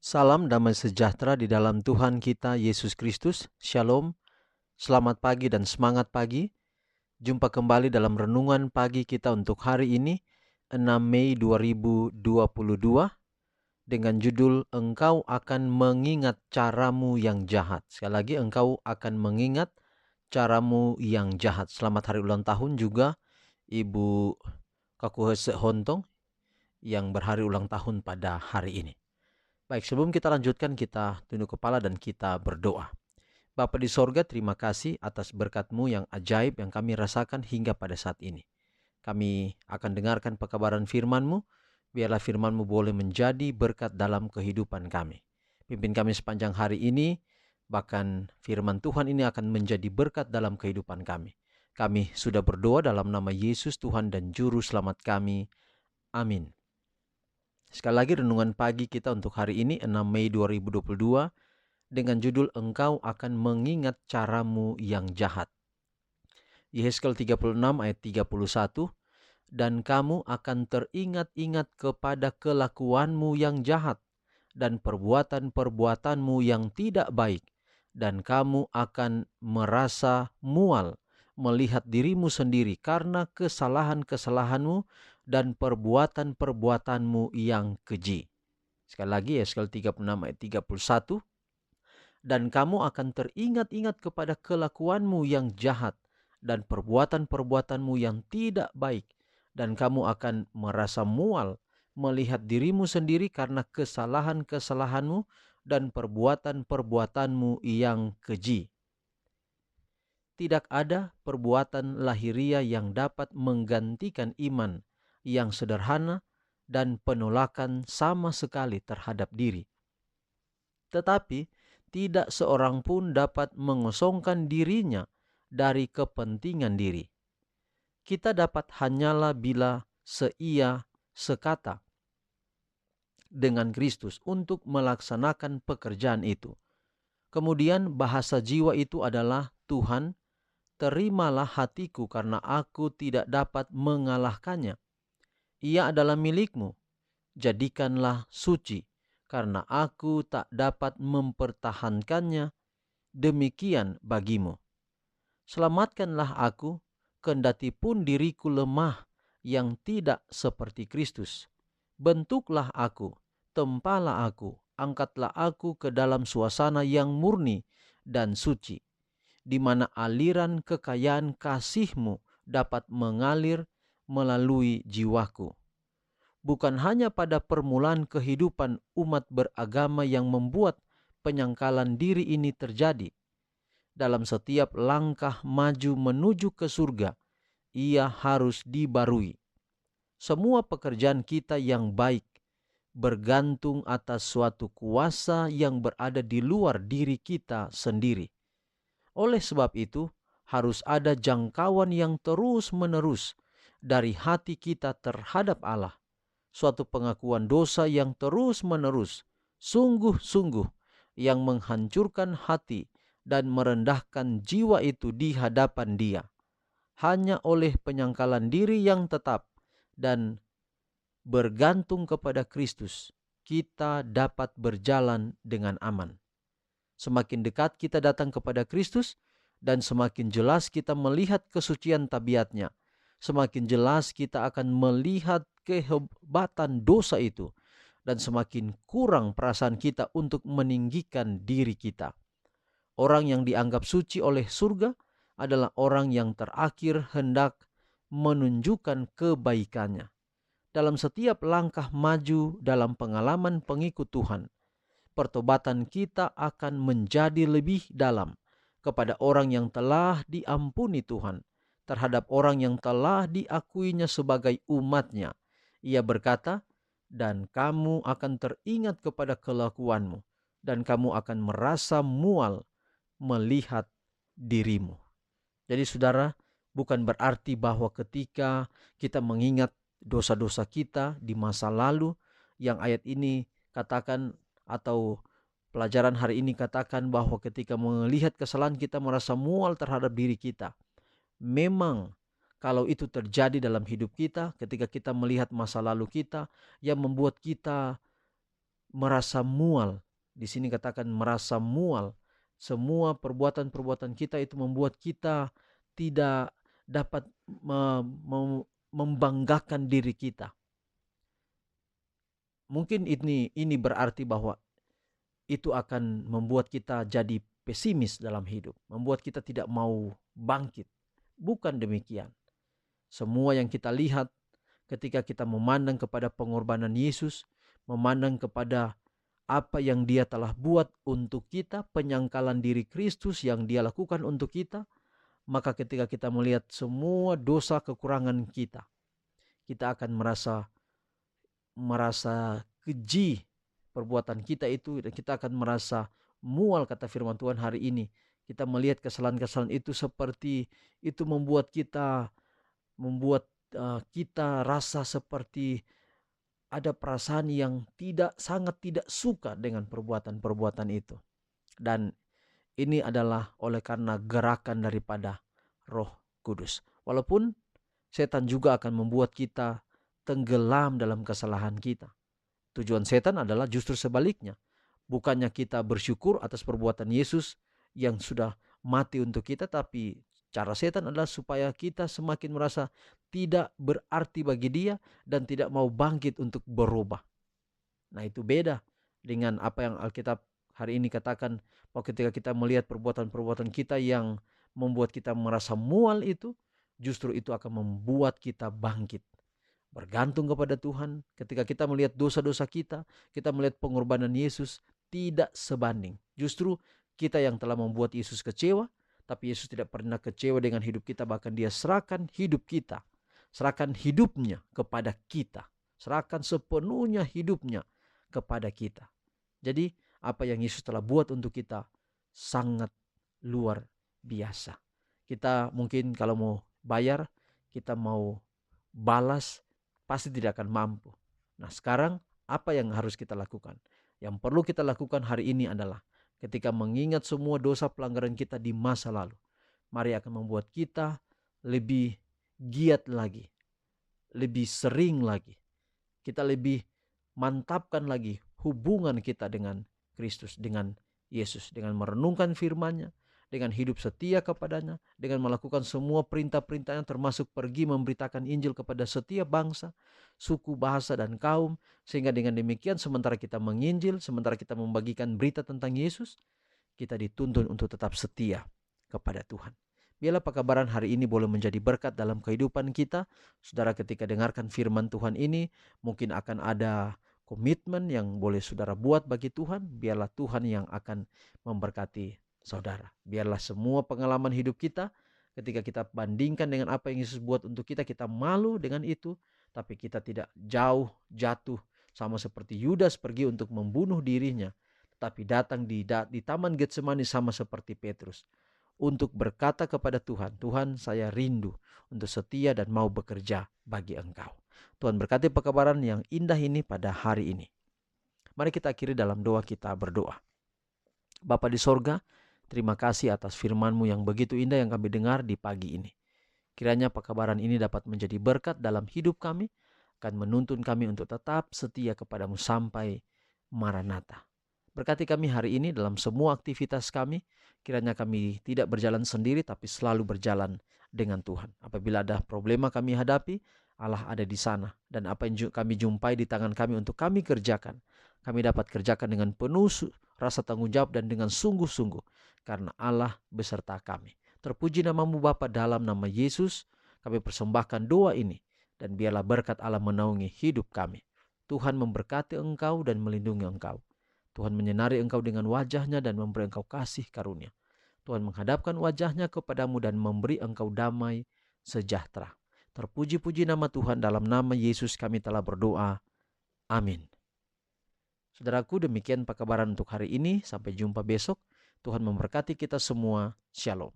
Salam damai sejahtera di dalam Tuhan kita Yesus Kristus. Shalom, selamat pagi dan semangat pagi. Jumpa kembali dalam renungan pagi kita untuk hari ini, 6 Mei 2022, dengan judul Engkau akan mengingat caramu yang jahat. Sekali lagi, engkau akan mengingat caramu yang jahat. Selamat hari ulang tahun juga Ibu Kakuhese Hontong yang berhari ulang tahun pada hari ini. Baik, sebelum kita lanjutkan, kita tunduk kepala dan kita berdoa. Bapa di sorga, terima kasih atas berkat-Mu yang ajaib yang kami rasakan hingga pada saat ini. Kami akan dengarkan pekabaran firman-Mu, biarlah firman-Mu boleh menjadi berkat dalam kehidupan kami. Pimpin kami sepanjang hari ini, bahkan firman Tuhan ini akan menjadi berkat dalam kehidupan kami. Kami sudah berdoa dalam nama Yesus Tuhan dan Juru Selamat kami. Amin. Sekali lagi renungan pagi kita untuk hari ini 6 Mei 2022 dengan judul Engkau akan mengingat caramu yang jahat. Yehezkel 36 ayat 31, dan kamu akan teringat-ingat kepada kelakuanmu yang jahat dan perbuatan-perbuatanmu yang tidak baik, dan kamu akan merasa mual melihat dirimu sendiri karena kesalahan-kesalahanmu dan perbuatan-perbuatanmu yang keji. Sekali lagi, Yehezkel 36 ayat 31, dan kamu akan teringat-ingat kepada kelakuanmu yang jahat dan perbuatan-perbuatanmu yang tidak baik, dan kamu akan merasa mual melihat dirimu sendiri karena kesalahan-kesalahanmu dan perbuatan-perbuatanmu yang keji. Tidak ada perbuatan lahiriah yang dapat menggantikan iman yang sederhana dan penolakan sama sekali terhadap diri. Tetapi tidak seorang pun dapat mengosongkan dirinya dari kepentingan diri. Kita dapat hanyalah bila seia sekata dengan Kristus untuk melaksanakan pekerjaan itu. Kemudian bahasa jiwa itu adalah, Tuhan, terimalah hatiku karena aku tidak dapat mengalahkannya. Ia adalah milikmu, jadikanlah suci karena aku tak dapat mempertahankannya. Demikian bagimu. Selamatkanlah aku, kendati pun diriku lemah yang tidak seperti Kristus. Bentuklah aku, tempalah aku, angkatlah aku ke dalam suasana yang murni dan suci, di mana aliran kekayaan kasih-Mu dapat mengalir melalui jiwaku. Bukan hanya pada permulaan kehidupan umat beragama yang membuat penyangkalan diri ini terjadi. Dalam setiap langkah maju menuju ke surga, ia harus dibarui. Semua pekerjaan kita yang baik bergantung atas suatu kuasa yang berada di luar diri kita sendiri. Oleh sebab itu, harus ada jangkauan yang terus-menerus dari hati kita terhadap Allah. Suatu pengakuan dosa yang terus-menerus, sungguh-sungguh, yang menghancurkan hati dan merendahkan jiwa itu di hadapan Dia. Hanya oleh penyangkalan diri yang tetap dan bergantung kepada Kristus, kita dapat berjalan dengan aman. Semakin dekat kita datang kepada Kristus, dan semakin jelas kita melihat kesucian tabiatnya, semakin jelas kita akan melihat kehebatan dosa itu, dan semakin kurang perasaan kita untuk meninggikan diri kita. Orang yang dianggap suci oleh surga adalah orang yang terakhir hendak menunjukkan kebaikannya. Dalam setiap langkah maju dalam pengalaman pengikut Tuhan, pertobatan kita akan menjadi lebih dalam kepada orang yang telah diampuni Tuhan, terhadap orang yang telah diakuinya sebagai umatnya. Ia berkata, dan kamu akan teringat kepada kelakuanmu, dan kamu akan merasa mual melihat dirimu. Jadi saudara, bukan berarti bahwa ketika kita mengingat dosa-dosa kita di masa lalu, yang ayat ini katakan atau pelajaran hari ini katakan bahwa ketika melihat kesalahan kita merasa mual terhadap diri kita. Memang kalau itu terjadi dalam hidup kita, ketika kita melihat masa lalu kita yang membuat kita merasa mual. Di sini katakan merasa mual. Semua perbuatan-perbuatan kita itu membuat kita tidak dapat membanggakan diri kita. Mungkin ini berarti bahwa itu akan membuat kita jadi pesimis dalam hidup, membuat kita tidak mau bangkit. Bukan demikian. Semua yang kita lihat ketika kita memandang kepada pengorbanan Yesus, memandang kepada apa yang Dia telah buat untuk kita, penyangkalan diri Kristus yang Dia lakukan untuk kita, maka ketika kita melihat semua dosa kekurangan kita, kita akan merasa keji perbuatan kita itu, dan kita akan merasa mual, kata firman Tuhan hari ini. Kita melihat kesalahan-kesalahan itu seperti itu membuat kita rasa seperti ada perasaan yang sangat tidak suka dengan perbuatan-perbuatan itu. Dan ini adalah oleh karena gerakan daripada Roh Kudus. Walaupun setan juga akan membuat kita tenggelam dalam kesalahan kita. Tujuan setan adalah justru sebaliknya. Bukannya kita bersyukur atas perbuatan Yesus yang sudah mati untuk kita, tapi cara setan adalah supaya kita semakin merasa tidak berarti bagi Dia dan tidak mau bangkit untuk berubah. Nah, itu beda dengan apa yang Alkitab hari ini katakan, bahwa ketika kita melihat perbuatan-perbuatan kita yang membuat kita merasa mual itu, justru itu akan membuat kita bangkit, bergantung kepada Tuhan. Ketika kita melihat dosa-dosa kita melihat pengorbanan Yesus tidak sebanding. Justru kita yang telah membuat Yesus kecewa, tapi Yesus tidak pernah kecewa dengan hidup kita. Bahkan Dia serahkan hidup kita, serahkan hidupnya kepada kita, serahkan sepenuhnya hidupnya kepada kita. Jadi apa yang Yesus telah buat untuk kita sangat luar biasa. Kita mungkin kalau mau bayar, kita mau balas, pasti tidak akan mampu. Nah, sekarang apa yang harus kita lakukan? Yang perlu kita lakukan hari ini adalah ketika mengingat semua dosa pelanggaran kita di masa lalu, mari akan membuat kita lebih giat lagi, lebih sering lagi. Kita lebih mantapkan lagi hubungan kita dengan Kristus, dengan Yesus, dengan merenungkan firman-Nya, dengan hidup setia kepadanya, dengan melakukan semua perintah-perintahnya, termasuk pergi memberitakan Injil kepada setiap bangsa, suku, bahasa, dan kaum. Sehingga dengan demikian sementara kita menginjil, sementara kita membagikan berita tentang Yesus, kita dituntun untuk tetap setia kepada Tuhan. Biarlah pekabaran hari ini boleh menjadi berkat dalam kehidupan kita. Saudara, ketika dengarkan firman Tuhan ini, mungkin akan ada komitmen yang boleh saudara buat bagi Tuhan. Biarlah Tuhan yang akan memberkati saudara. Biarlah semua pengalaman hidup kita, ketika kita bandingkan dengan apa yang Yesus buat untuk kita, kita malu dengan itu, tapi kita tidak jauh jatuh sama seperti Yudas pergi untuk membunuh dirinya, tetapi datang di Taman Getsemani sama seperti Petrus, untuk berkata kepada Tuhan, Tuhan, saya rindu untuk setia dan mau bekerja bagi Engkau. Tuhan berkati pekabaran yang indah ini pada hari ini. Mari kita akhiri dalam doa, kita berdoa. Bapa di sorga, terima kasih atas firman-Mu yang begitu indah yang kami dengar di pagi ini. Kiranya pekabaran ini dapat menjadi berkat dalam hidup kami, akan menuntun kami untuk tetap setia kepada-Mu sampai Maranatha. Berkati kami hari ini dalam semua aktivitas kami. Kiranya kami tidak berjalan sendiri, tapi selalu berjalan dengan Tuhan. Apabila ada problema kami hadapi, Allah ada di sana. Dan apa yang kami jumpai di tangan kami untuk kami kerjakan, kami dapat kerjakan dengan penuh rasa tanggung jawab dan dengan sungguh-sungguh. Karena Allah beserta kami. Terpuji nama-Mu Bapa, dalam nama Yesus kami persembahkan doa ini. Dan biarlah berkat Allah menaungi hidup kami. Tuhan memberkati Engkau dan melindungi Engkau. Tuhan menyenari engkau dengan wajah-Nya dan memberi engkau kasih karunia. Tuhan menghadapkan wajah-Nya kepadamu dan memberi engkau damai sejahtera. Terpuji-puji nama Tuhan, dalam nama Yesus kami telah berdoa. Amin. Saudaraku, demikian pekabaran untuk hari ini. Sampai jumpa besok. Tuhan memberkati kita semua. Shalom.